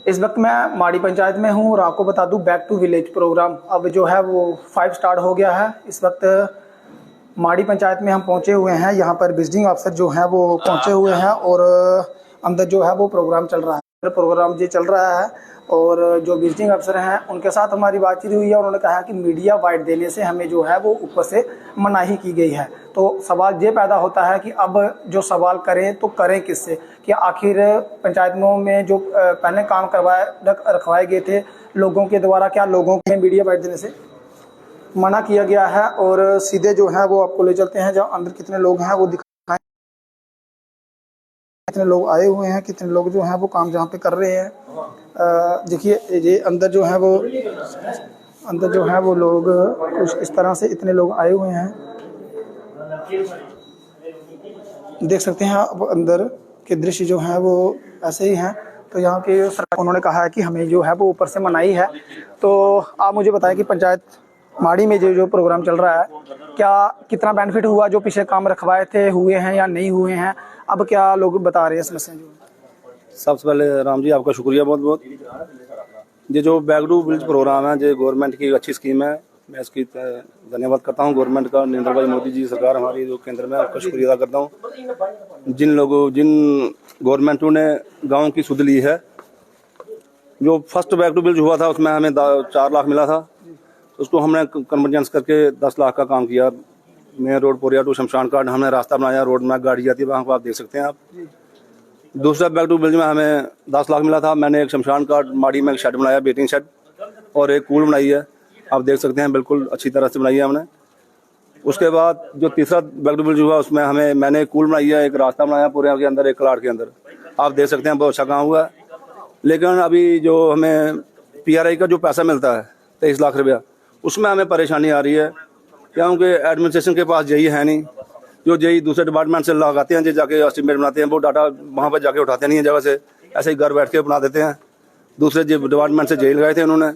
इस वक्त मैं माड़ी पंचायत में हूँ और आपको बता दूँ बैक टू विलेज प्रोग्राम अब जो है वो 5 स्टार्ट हो गया है। इस वक्त माड़ी पंचायत में हम पहुँचे हुए हैं। यहाँ पर विजिटिंग अफसर जो हैं वो पहुँचे हुए हैं और अंदर जो है वो प्रोग्राम चल रहा है। प्रोग्राम ये चल रहा है और जो विजिटिंग अफसर हैं उनके साथ हमारी बातचीत हुई है। उन्होंने कहा कि मीडिया वाइड देने से हमें जो है वो ऊपर से मनाही की गई है। तो सवाल ये पैदा होता है कि अब जो सवाल करें तो करें किससे, कि आखिर पंचायतों में जो पहले काम रखवाए गए थे लोगों के द्वारा, क्या लोगों के मीडिया वाइड देने से मना किया गया है। और सीधे जो है वो आपको ले चलते हैं जहाँ अंदर कितने लोग हैं वो दिखाएं, कितने लोग आए हुए हैं, कितने लोग जो हैं वो काम जहाँ पे कर रहे हैं। देखिए ये अंदर जो है वो लोग कुछ इस तरह से इतने लोग आए हुए हैं, देख सकते हैं आप अंदर के दृश्य जो है वो ऐसे ही हैं। तो यहाँ के सरकार उन्होंने कहा है कि हमें जो है वो ऊपर से मनाही है। तो आप मुझे बताएं कि पंचायत माड़ी में जो प्रोग्राम चल रहा है क्या कितना बेनिफिट हुआ, जो पीछे काम रखवाए थे हुए हैं या नहीं हुए हैं, अब क्या लोग बता रहे हैं समस्या जो। सबसे पहले राम जी आपका शुक्रिया बहुत बहुत। ये जो बैक टू विलेज प्रोग्राम है जो गवर्नमेंट की अच्छी स्कीम है, मैं इसकी धन्यवाद करता हूँ गवर्नमेंट का। नरेंद्र भाई मोदी जी सरकार हमारी जो केंद्र में, आपका शुक्रिया अदा करता हूँ। जिन गवर्नमेंटों ने गाँव की सुध ली है, जो फर्स्ट बैक टू विलेज हुआ था उसमें हमें 4 लाख मिला था, उसको हमने कन्वर्जेंस करके 10 लाख का काम किया। मेन रोड पोरिया टू शमशान घाट हमने रास्ता बनाया, रोड में गाड़ी जाती है वहाँ पर, आप देख सकते हैं आप। दूसरा बैक टू विलेज में हमें 10 लाख मिला था, मैंने एक शमशान घाट माड़ी में एक शेड बनाया, बेटिंग शेड, और एक कूल बनाई है, आप देख सकते हैं बिल्कुल अच्छी तरह से बनाई है हमने। उसके बाद जो तीसरा बैक टू विलेज हुआ उसमें मैंने एक कूल बनाई है, एक रास्ता बनाया पूरे के अंदर, एक कलाट के अंदर, आप देख सकते हैं बहुत अच्छा काम हुआ। लेकिन अभी जो हमें PRI का जो पैसा मिलता है 23 लाख रुपया, उसमें हमें परेशानी आ रही है, क्योंकि एडमिनिस्ट्रेशन के पास JE है नहीं। जो JE दूसरे डिपार्टमेंट से लगाते हैं, जो जाके एस्टिमेट बनाते हैं, वो डाटा वहाँ पर जाके उठाते नहीं है जगह से, ऐसे ही घर बैठ के बना देते हैं। दूसरे जो डिपार्टमेंट से JE लगाए थे उन्होंने,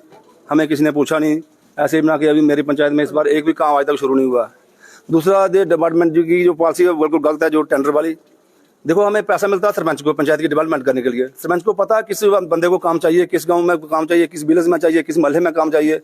हमें किसी ने पूछा नहीं, ऐसे ही बना के अभी मेरी पंचायत में इस बार एक भी काम आज तक शुरू नहीं हुआ। दूसरा जो डिपार्टमेंट की जो पॉलिसी है बिल्कुल गलत है, जो टेंडर वाली। देखो हमें पैसा मिलता है सरपंच को पंचायत की डेवलपमेंट करने के लिए, सरपंच को पता है किस बंदे को काम चाहिए, किस गांव में काम चाहिए, किस विलेज में चाहिए, किस महल्ले में काम चाहिए।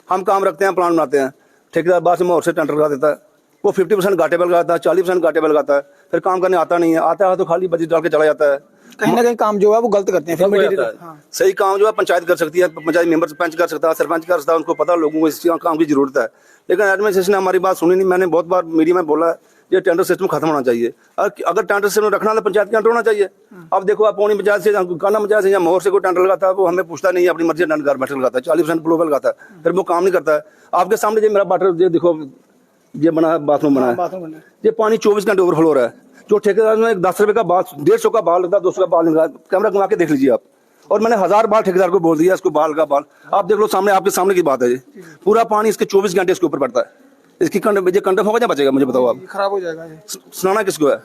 हम काम रखते हैं, प्लान बनाते हैं, ठेकेदार बाद में और से टेंडर लगा देता है, वो 50% घाटे पर लगाता है, 40% घाटे पर लगाता है, फिर काम करने आता नहीं है, आता है तो खाली बजट डाल के चला जाता है। कहीं ना कहीं काम जो है वो गलत करते हैं फिर। सही काम जो है पंचायत कर सकती है, पंचायत मेंबर सरपंच कर सकता है, सरपंच कर सकता है, उनको पता लोगों को इस काम की जरूरत है। लेकिन एडमिनिस्ट्रेशन ने हमारी बात सुनी नहीं। मैंने बहुत बार मीडिया में बोला ये टेंडर सिस्टम खत्म होना चाहिए, अगर टेंडर सिस्टम रखना तो पंचायत के अंडर होना चाहिए। अब देखो आप पौनी पंचायत से, काना पंचायत से या मोहर से कोई टेंडर लगाता है, वो हमें पूछता नहीं है, अपनी मर्जी टेंडर बैठक लगाता है, 40% ग्लोबल लगाता है, फिर वो काम नहीं करता है। आपके सामने जो मेरा वाटर ये देखो, ये बना है, बाथरूम बना है, ये पानी 24 घंटे ओवरफ्लो हो रहा है। जो ठेकेदार में 10 रुपए का बाल, 150 का बाल लगता है, 200 का बाल निकला, कैमरा घुमा के देख लीजिए आप। और मैंने 1000 बार ठेकेदार को बोल दिया इसको बाल का बाल, आप देख लो सामने, आपके सामने की बात है। ये पूरा पानी इसके 24 घंटे इसके ऊपर पड़ता है। इसकी कंडम होगा या बचेगा, मुझे बताओ आप। खराब हो जाएगा। सुनाना किसको है?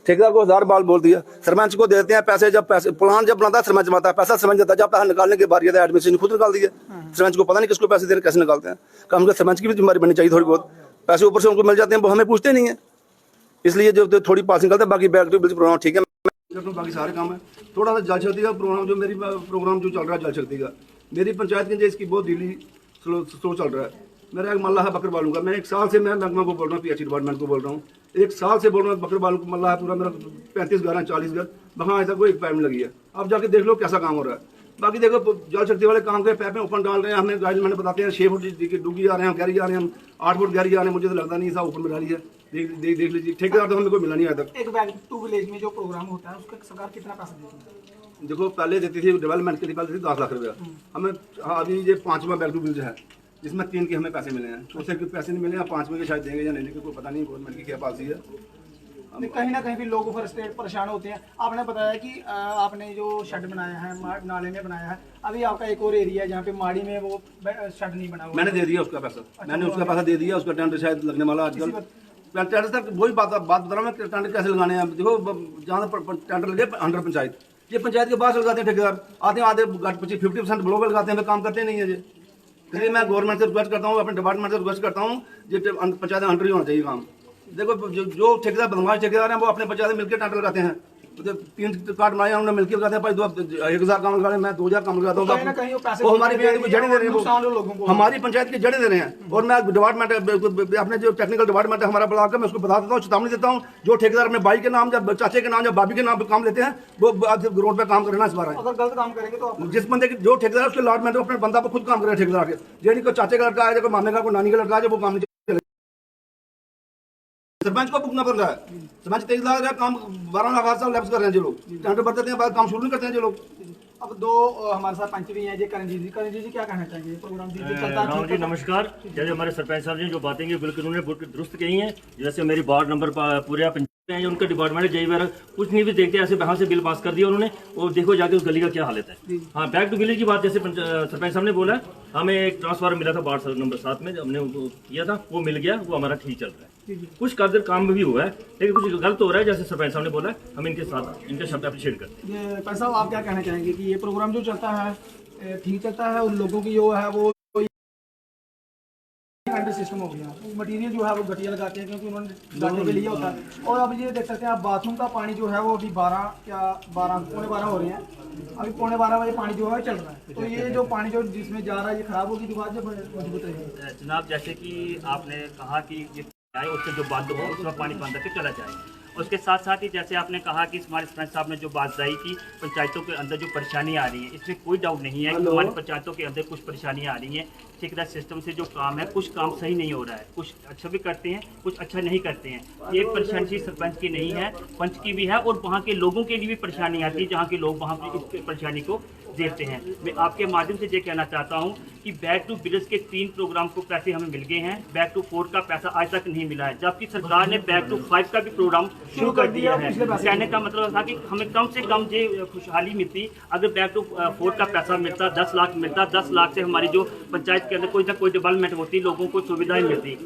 ठेकेदार को 1000 बाल बोल दिया, सरपंच को देते हैं पैसे, जब पैसे प्लान जब बनाता है सरपंच बनाता है, पैसा सरपंच देता है, जब पैसा निकालने के बाद एडमिनिस्ट्रेशन खुद निकाल दिया। सरपंच को पता नहीं किसको पैसे दे रहे, कैसे निकालते हैं। कम से कम सरपंच की भी जिम्मेदारी बननी चाहिए थोड़ी बहुत, पैसे ऊपर से उनको मिल जाते हैं, वो हमें पूछते नहीं है। इसलिए जो थोड़ी पासिंग करते हैं, बाकी बैक टू विलेज प्रोग्राम ठीक है, बाकी सारे काम है। थोड़ा सा जल शक्ति का प्रोग्राम जो मेरी प्रोग्राम जो चल रहा है जल शक्ति का, मेरी पंचायत के इसकी बहुत ढीली स्लो चल रहा है। मेरा एक मल्ला है बकरबालू का, मैं 1 साल से मैं महकमा को बोल रहा हूँ, PH डिपार्टमेंट को बोल रहा हूँ, 1 साल से बोल रहा हूँ, बकरबालू को मल्ला है पूरा मेरा 35 घर है, 40 घर, वहाँ आज तक कोई एक पाइप लगी है। अब जाके देख लो कैसा काम हो रहा है। बाकी देखो जल शक्ति वाले काम के पैप में ऊपर डाल रहे हैं, हमें गाइडलाइन बताते हैं 6 फुट डूगी आ रहे हैं, गहरी आ रहे हैं, 8 फुट गहरी आ रहे हैं, मुझे तो लगता नहीं था ऊपर में डाली है। देख लीजिए, ठेकेदार तो हमें कोई मिला नहीं आज तक। एक बैक टू विलेज में जो प्रोग्राम होता है उसका सरकार कितना पैसा देती है? देखो पहले देती थी डेवलपमेंट के लिए, पहले देती 10 लाख रुपया हमें। अभी ये 5वां बैक टू विलेज है, जिसमें 3 के हमें पैसे मिले हैं, चौथे के पैसे नहीं मिले हैं, 5वें के शायद देंगे या नहीं देंगे, कोई पता नहीं गवर्नमेंट की क्या पॉलिसी है। कहीं ना कहीं भी लोग फ्रस्ट्रेट परेशान होते हैं। आपने बताया कि आपने जो शेड बनाया है नाले में बनाया है, अभी आपका एक और एरिया है जहाँ पे माड़ी में वो शेड नहीं बना हुआ, मैंने दे दिया उसका पैसा। मैंने उसका पैसा दे दिया, उसका टेंडर शायद लगने वाला आजकल। टेंडर तक वही बात बता रहा हूँ, टेंडर कैसे लगाने हैं। देखो जहाँ टेंडर लगे अंडर पंचायत, ये पंचायत के पास लगाते हैं ठेकेदार, आते हैं आधे 50% ग्लोबल लगाते हैं, काम करते नहीं है ये। इसलिए मैं गवर्नमेंट से रिक्वेस्ट करता हूँ, अपने डिपार्टमेंट से रिक्वेस्ट करता हूँ, ये पंचायत अंडर ही होना चाहिए काम। देखो जो ठेकेदार बदमाश ठेकेदार हैं वो अपने पंचायत में मिलकर टेंडर लगाते हैं, 3 कार्ड बनाए उन्होंने मिलकर कहते हैं भाई 1000 काम लगा मैं 2000 काम लगाता हूँ। कहीं ना कहीं वो पैसे वो हमारी पंचायत को जड़ें दे रहे हैं, नुकसान हो लोगों को। हमारी पंचायत की जड़ें दे रहे हैं। और मैं डिपार्टमेंट अपने जो टेक्निकल डिपार्टमेंट है हमारा ब्लॉक का, मैं उसको बता देता हूँ, चेतावनी देता हूँ, जो ठेकेदार अपने भाई के नाम या चाचे के नाम या भाभी के नाम पे काम लेते हैं वो रोड पे काम करना इस बार अगर गलत काम करेंगे तो आप जिस बंदे की जो ठेकेदार उसके अलॉटमेंट अपने बंदा पर खुद काम करे ठेकेदार के, जो कोई चाचे का लड़का है, कोई मामे का, कोई नानी का लड़का है, वो काम नहीं चलेगा। सरपंच को भुगतना पड़ रहा है। सरपंच 23 लाख का काम 12 लाख साल लैप्स कर रहे हैं जो लोग, टेंडर भर देते हैं बाद काम शुरू नहीं करते हैं जो लोग। अब दो हमारे साथ पंच भी हैं जी, करण जी क्या कहना चाहेंगे प्रोग्राम जी चलता है? राम जी नमस्कार। जैसे हमारे सरपंच साहब ने जो बातें की बिल्कुल उन्होंने बिल्कुल दुरुस्त कही हैं। जैसे मेरी वार्ड नंबर पूरे पंचायत हैं, उनका डिपार्टमेंट जय बार कुछ नहीं भी देखते, ऐसे वहाँ से बिल पास कर दिया उन्होंने, और देखो जाके उस गली का क्या हालत है। हाँ, बैक टू विलेज की बात जैसे सरपंच साहब ने बोला, हमें एक ट्रांसफार्मर मिला था वार्ड नंबर 7 में, हमने उनको किया था, वो मिल गया, वो हमारा ठीक चल रहा है। कुछ कादर काम भी हुआ है लेकिन कुछ गलत हो रहा है, जैसे सरपंच साहब ने बोला, हम इनके साथ इनके शब्द अप्रिशिएट करते हैं। ये पैसा आप क्या कहना चाहेंगे कि ये प्रोग्राम जो चलता है ठीक चलता है, उन लोगों की जो है वो सिस्टम हो गया, मटेरियल जो है वो घटिया लगाते हैं क्योंकि उन्होंने डालने के लिए होता है। और अब ये देख सकते हैं आप, बाथरूम का पानी जो है वो अभी 12 पौने 12 हो रहे हैं, अभी पौने 12 बजे पानी जो है चल रहा है। तो ये जो पानी जो जिसमें जा रहा है ये खराब होगी, दीवार जो मजबूत रहेगी। जनाब, जैसे कि आपने कहा कि ये आए उससे जो बंद हो उसमें पानी बंद करके चला जाए। उसके साथ साथ ही जैसे आपने कहा कि हमारे सरपंच साहब ने जो बात बताई कि पंचायतों के अंदर जो परेशानी आ रही है, इसमें कोई डाउट नहीं है कि हमारी पंचायतों के अंदर कुछ परेशानियां आ रही हैं। ठेकेदार सिस्टम से जो काम है, कुछ काम सही नहीं हो रहा है, कुछ अच्छा भी करते हैं, कुछ अच्छा नहीं करते हैं। ये परेशानी सिर्फ सरपंच की नहीं है, पंच की भी है, और वहाँ के लोगों के लिए भी परेशानी आती है, जहाँ के लोग वहाँ पर इस परेशानी को देखते हैं। मैं आपके माध्यम से ये कहना चाहता हूँ कि बैक टू विलेज के 3 प्रोग्राम को पैसे हमें मिल गए हैं, बैक टू 4 का पैसा आज तक नहीं मिला है, जबकि सरकार ने बैक टू 5 का भी प्रोग्राम शुरू कर दिया है। कहने का मतलब था कि हमें कम से कम ये खुशहाली मिलती अगर बैक टू 4 का पैसा मिलता, 10 लाख मिलता, 10 लाख से हमारी जो पंचायत के अंदर कोई ना कोई डेवलपमेंट होती, लोगों को सुविधाएं मिलती।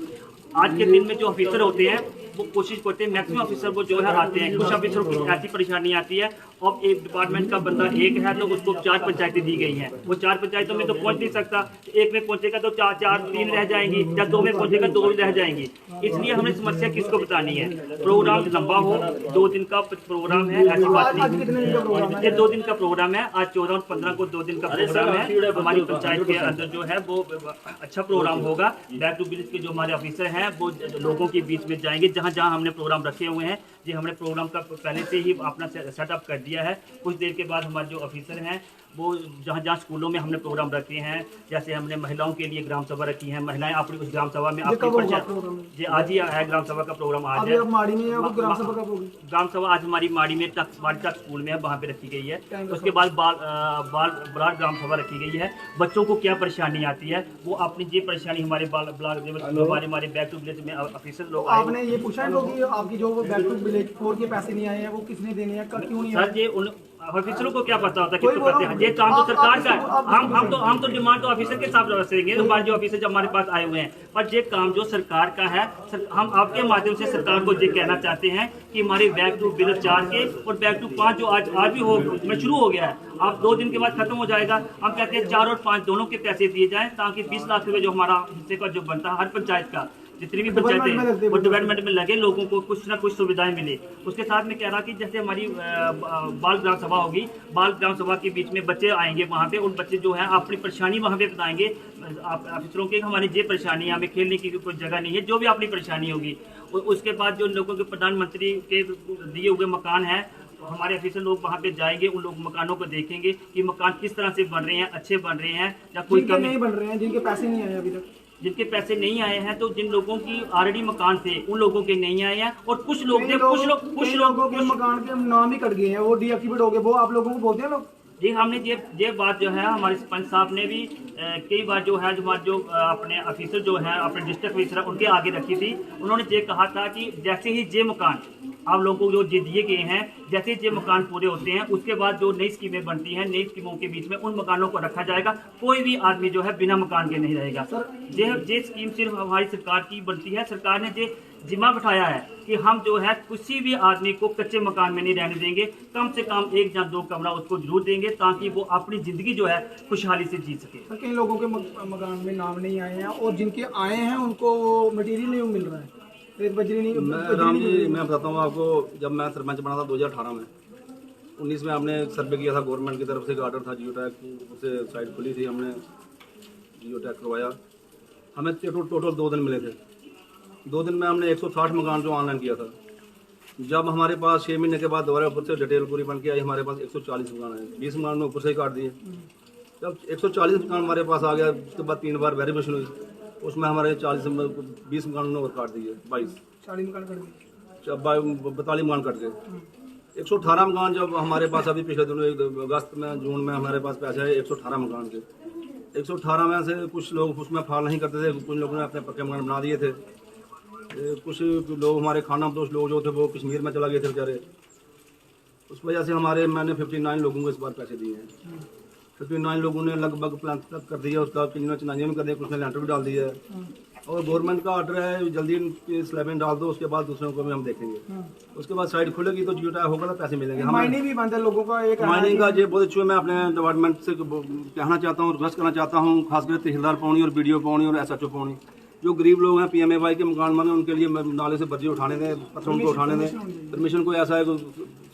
आज के दिन में जो ऑफिसर होते हैं वो कोशिश करते हैं, मैक्सिमम ऑफिसर वो जो है आते हैं, कुछ ऑफिसरों की ऐसी परेशानी आती है, अब एक डिपार्टमेंट का बंदा एक है तो उसको 4 पंचायतें दी गई हैं, वो 4 पंचायतों में तो पहुंच नहीं सकता, एक में पहुंचेगा तो 3 रह जाएंगी, या 2 में पहुंचेगा 2 रह जाएंगी। इसलिए हमें समस्या किसको बतानी है? प्रोग्राम लंबा हो, 2 दिन का प्रोग्राम है, ऐसी बात नहीं, ये 2 दिन का प्रोग्राम है, आज 14 और 15 को 2 दिन का प्रोग्राम है। हमारी पंचायत के अंदर जो है वो अच्छा प्रोग्राम होगा। बैक टू विलेज के जो हमारे ऑफिसर हैं वो लोगों के बीच में जाएंगे, जहाँ जहाँ हमने प्रोग्राम रखे हुए हैं, ये हमने प्रोग्राम का पहले से ही अपना सेटअप कर दिया है। कुछ देर के बाद हमारे जो ऑफिसर हैं वो जहाँ जहाँ स्कूलों में हमने प्रोग्राम रखे हैं, जैसे हमने महिलाओं के लिए ग्राम सभा रखी है, महिलाएं अपनी उस ग्राम सभा में ये आज ही है, ग्राम सभा का प्रोग्राम आज है। माड़ी में है वो ग्राम सभा का ग्राम सभा आज हमारी माड़ी में तक स्कूल में है, वहाँ पे रखी गई है। उसके बाद ब्लॉक ग्राम सभा रखी गई है। बच्चों को क्या परेशानी आती है वो अपनी ये परेशानी हमारे ब्लॉक लेवल हमारे बैक टू विलेज में ऑफिसर लोग आपने ये पूछा है कि आपकी जो बैक टू विलेज 4 के पैसे नहीं आए हैं वो किसने देने हैं, क्यों नहीं? सर, ये उन ऑफिसरों को क्या पता होता है किसको करते हैं? ये काम तो सरकार का है। हम तो डिमांड तो ऑफिसर के साथ रखेंगे, हमारे जो ऑफिसर जो हमारे पास आए हुए हैं, पर ये काम जो सरकार का है, हम आपके माध्यम से सरकार को ये कहना चाहते हैं कि हमारे बैक टू विलेज 4 के और बैक टू 5 जो आज भी हो में शुरू हो गया है, आप 2 दिन के बाद खत्म हो जाएगा। हम कहते हैं 4 और 5 दोनों के पैसे दिए जाएं, ताकि 20 लाख रुपए जो हमारा हिस्से का जो बनता है, हर पंचायत का जितनी भी पंचायतें वो डेवलपमेंट में लगे, लोगों को कुछ ना कुछ सुविधाएं मिले। उसके साथ में कह रहा कि जैसे हमारी बाल ग्राम सभा होगी, बाल ग्राम सभा के बीच में बच्चे आएंगे, वहाँ पे उन बच्चे जो है अपनी परेशानी वहाँ पे बताएंगे ऑफिसरों के, हमारी ये परेशानी है, हमें खेलने की कोई जगह नहीं है, जो भी अपनी परेशानी होगी। उसके बाद जो लोगों के प्रधानमंत्री के दिए हुए मकान हैं, हमारे ऑफिसर लोग वहाँ पे जाएंगे, उन लोग मकानों को देखेंगे कि मकान किस तरह से बन रहे हैं, अच्छे बन रहे हैं या कोई कमी नहीं बन रहे हैं, जिनके पैसे नहीं आए अभी तक। जिनके पैसे नहीं आए हैं, तो जिन लोगों की ऑलरेडी मकान थे उन लोगों के नहीं आए हैं, और कुछ लोगों के मकान के नाम ही कट गए हैं, वो डीएक्टिवेट हो गए, वो आप लोगों को बोलते हैं लोग। जी, हमने ये बात जो है हमारे सरपंच साहब ने भी कई बार जो है हमारे जो अपने ऑफिसर जो हैं, अपने डिस्ट्रिक्ट ऑफिसर उनके आगे रखी थी। उन्होंने ये कहा था कि जैसे ही ये मकान आप लोगों को जो दिए गए हैं, जैसे ये मकान पूरे होते हैं, उसके बाद जो नई स्कीमें बनती हैं, नई स्कीमों के बीच में उन मकानों को रखा जाएगा, कोई भी आदमी जो है बिना मकान के नहीं रहेगा। ये स्कीम सिर्फ हमारी सरकार की बनती है। सरकार ने ये जिम्मा बिठाया है कि हम जो है किसी भी आदमी को कच्चे मकान में नहीं रहने देंगे, कम से कम 1 या 2 कमरा उसको जरूर देंगे, ताकि वो अपनी जिंदगी जो है खुशहाली से जी सके। कई लोगों के मकान में नाम नहीं आए हैं, और जिनके आए हैं उनको मटेरियल नहीं मिल रहा है, बजरी नहीं। राम जी, मैं बताता हूँ आपको, जब मैं सरपंच बना था 2018 में, 19 में हमने सर्वे किया था, गवर्नमेंट की तरफ से एक ऑर्डर था, जियो टैग से साइट खुली थी, हमने जियो टैग करवाया। हमें टोटल 2 दिन मिले थे। 2 दिन में हमने 160 मकान जो ऑनलाइन किया था। जब हमारे पास 6 महीने के बाद दोबारा ऊपर से डिटेल पूरी बन के आई, हमारे पास 140 मकान आए। 20 मकान में ऊपर से ही काट दिए। जब 140 मकान हमारे पास आ गया, उसके बाद 3 बार वेरिफिकेशन हुई, उसमें हमारे 20 मकान और काट दिए। 42 मकान कट गए। 118 मकान जब हमारे पास अभी पिछले दिनों अगस्त में जून में हमारे पास पैसे आए 118 मकान के। 118 में से कुछ लोग उसमें फाल नहीं करते थे, कुछ लोगों ने अपने पक्के मकान बना दिए थे। कुछ लोग हमारे खानाबदोश लोग जो थे वो कश्मीर में चला गए थे बेचारे। उस वजह से मैंने 59 लोगों को इस बार पैसे दिए हैं। 59 लोगों ने लगभग प्लान कर दिया उसका, किन्हीं ने चिनाइयाँ में कर दिया, कुछ ने लेंटर भी डाल दिया है। और गवर्नमेंट का ऑर्डर है जल्दी स्लैबें डाल दो, उसके बाद दूसरों को भी हम देखेंगे। उसके बाद साइड खुलेगी तो जियो टैग होगा तो पैसे मिलेंगे। माइनिंग भी बंद है लोगों का, एक माइनिंग का ये बहुत अच्छी है। मैं अपने डिपार्टमेंट से कहना चाहता हूँ, रिक्वेस्ट करना चाहता हूँ, खासकर तहसीलदार पौनी और BDO पौनी और SHO पौनी, जो गरीब लोग हैं PMAY के मकान बने, उनके लिए नाले से बर्जी उठाने दें, पत्थरों को उठाने दें। परमिशन को ऐसा है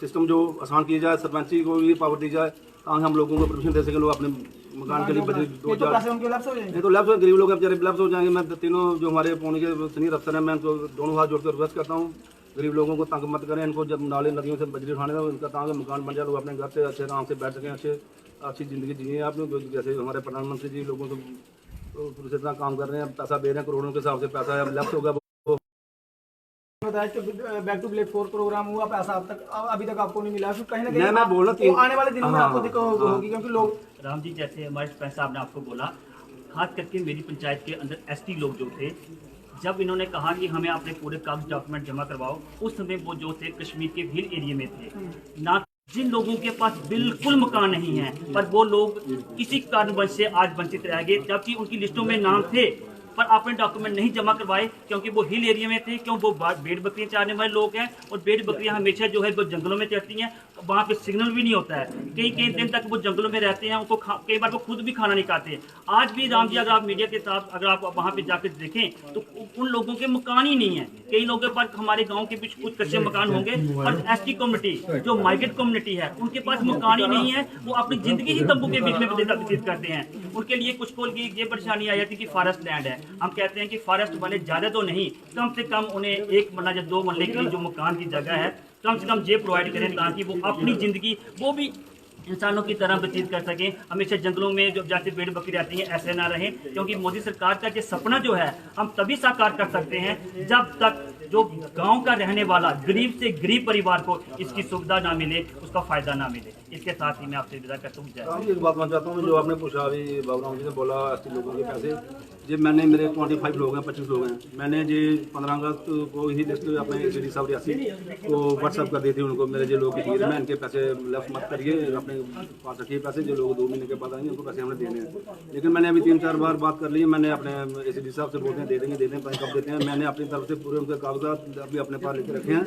सिस्टम जो आसान किया जाए, सरपंची को भी पावर दी जाए ताकि हम लोगों को परमिशन दे सके, लोग अपने मकान के लिए बर्जी 2-4 नहीं तो लैप्स गरीब लोग बेचारे लैप्स हो जाएंगे। मैं तीनों जो हमारे पौनी के सीनियर अफसर हैं, मैं उनको दोनों हाथ जोड़कर रिक्वेस्ट करता हूँ, गरीब लोगों को तंग मत करें। इनको जब नाले नदियों से बजरी उठाने दें, उनका ताकि मकान बन जाए, लोग अपने घर से अच्छे आराम से बैठ सकें, अच्छी ज़िंदगी जिए। आप लोग जैसे हमारे प्रधानमंत्री जी लोगों को पूरी तरह काम कर रहे हैं, पैसा दे रहे हैं, करोड़ों के हिसाब से पैसा है, लेफ्ट होगा। बताया कि बैक टू विलेज 4 प्रोग्राम हुआ, पैसा अभी तक आपको नहीं मिला, फिर कहीं ना कहीं मैं बोल रहा हूँ आने वाले दिनों में आपको दिक्कत होगी, क्योंकि लोग राम जी, जैसे हमारे सरपंच साहब ने आपको बोला, खास करके मेरी पंचायत के अंदर ST लोग जो थे, जब इन्होंने कहा कि हमें अपने पूरे कागज डॉक्यूमेंट जमा करवाओ, उस समय वो जो थे कश्मीर के हिल एरिया में थे। ना जिन लोगों के पास बिल्कुल मकान नहीं है, पर वो लोग किसी कारणवश से आज वंचित रह गए, जबकि उनकी लिस्टों में नाम थे, पर आपने डॉक्यूमेंट नहीं जमा करवाए क्योंकि वो हिल एरिया में थे, क्यों वो भेड़ बकरियां चारने वाले लोग हैं, और भेड़ बकरियां हमेशा जो है वो जंगलों में चढ़ती हैं, वहाँ पे सिग्नल भी नहीं होता है, कई कई दिन तक वो जंगलों में रहते हैं, उनको कई बार वो खुद भी खाना नहीं खाते। आज भी राम जी, अगर आप मीडिया के साथ अगर आप वहाँ पे जाकर देखें तो उन लोगों के मकान ही नहीं है। कई लोगों के पास हमारे गाँव के बीच कुछ कच्चे मकान होंगे, और ST कम्युनिटी जो माइग्रेट कम्युनिटी है उनके पास मकान ही नहीं है, वो अपनी जिंदगी ही तंबू के बीच में व्यतीत करते हैं। उनके लिए कुछ को ये परेशानी आ जाती है कि फॉरेस्ट लैंड है, हम कहते हैं कि फॉरेस्ट वाले ज़्यादा तो नहीं, कम से कम उन्हें 1 मरला या 2 मरले की जो मकान की जगह है कम से कम ये प्रोवाइड करें, ताकि वो अपनी ज़िंदगी वो भी इंसानों की तरह व्यतीत कर सकें। हमेशा जंगलों में जो जाते भेड़ बकरी रहती हैं ऐसे ना रहें, क्योंकि मोदी सरकार का जो सपना जो है हम तभी साकार कर सकते हैं जब तक जो गांव का रहने वाला गरीब से गरीब परिवार को इसकी सुविधा ना मिले, उसका फायदा ना मिले। इसके साथ ही मैं आपसे विदा करता हूँ। एक बात मैं चाहता हूँ, जो आपने पूछा अभी बाबूराम जी ने बोला ST लोगों के पैसे, जी मैंने मेरे 25 लोग हैं, 25 लोग हैं, मैंने जी 15 अगस्त को ही लिस्ट अपने CD साहब रियासी को व्हाट्सअप कर दी थी उनको, मेरे जो लोग की मैं इनके पैसे लेफ्ट मत करिए, अपने पास रखिए पैसे, जो लोग 2 महीने के बाद आएंगे उनको पैसे हमने देने हैं। लेकिन मैंने अभी 3-4 बार बात कर ली है, मैंने अपने ACD साहब से बोलते हैं दे देंगे पैसे कब देते हैं। मैंने अपनी तरफ से पूरे उनके कागजात अभी अपने पास लेके रखे हैं,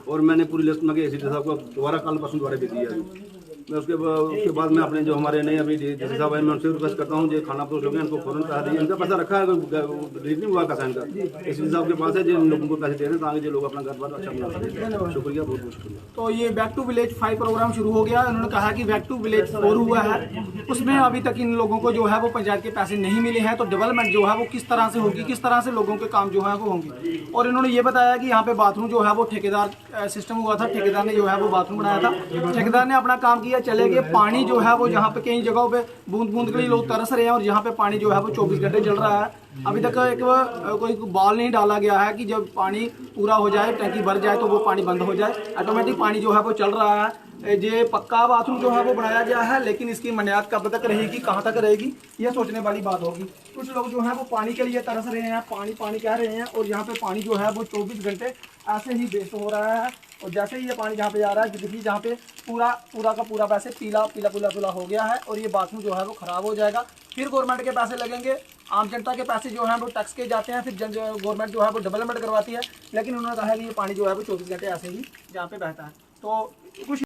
और मैंने पूरी लिस्ट में ACD साहब को दोबारा कल परसों दोबारा भेजी है। मैं उसके बाद मैं अपने जो हमारे नए अभी जैसे साहब हैं, मैं उनसे रिक्वेस्ट करता हूँ, जो खाना पोस्ट हो गया इनको फौरन पैसा दिए, इनका पैसा रखा है, रिलीज नहीं हुआ पैसा इनका, ACD साहब के पास है, जिन लोगों को पैसे दे रहे हैं ताकि जो लोग अपना घर बार अच्छा बना सकें। शुक्रिया, बहुत बहुत शुक्रिया। तो ये बैक टू विलेज 5 प्रोग्राम शुरू हो गया। उन्होंने कहा कि बैक टू विलेज 4 हुआ है, उसमें अभी तक इन लोगों को जो है वो पंचायत के पैसे नहीं मिले हैं, तो डेवलपमेंट जो है वो किस तरह से होगी, किस तरह से लोगों के काम जो है वो होंगे। और इन्होंने ये बताया कि यहाँ पे बाथरूम जो है वो ठेकेदार सिस्टम हुआ था, ठेकेदार ने जो है वो बाथरूम बनाया था, ठेकेदार ने अपना काम किया, चले गए। पानी जो है वो जहाँ पे कई जगहों पे बूंद बूंद के लिए लोग तरस रहे हैं, और यहाँ पे पानी जो है वो 24 घंटे चल रहा है। अभी तक कोई बॉल नहीं डाला गया है कि जब पानी पूरा हो जाए, टंकी भर जाए तो वो पानी बंद हो जाए, ऑटोमेटिक पानी जो है वो चल रहा है। ये पक्का बाथरूम जो है वो बनाया गया है, लेकिन इसकी मनियाद कब तक रहेगी, कहाँ तक रहेगी, ये सोचने वाली बात होगी। कुछ लोग जो है वो पानी के लिए तरस रहे हैं, पानी पानी कह रहे हैं, और यहाँ पे पानी जो है वो 24 घंटे ऐसे ही वेस्ट हो रहा है। और जैसे ही ये पानी जहाँ पे जा रहा है, देखिए जहाँ पे पूरा का पूरा वैसे पीला हो गया है, और ये बाथरूम जो है वो ख़राब हो जाएगा। फिर गवर्नमेंट के पैसे लगेंगे, आम जनता के पैसे जो हैं वो टैक्स के जाते हैं, फिर गवर्नमेंट जो है वो डेवलपमेंट करवाती है। लेकिन उन्होंने कहा है कि ये पानी जो है वो 24 घंटे ऐसे ही जहाँ पे बहता है। तो कुछ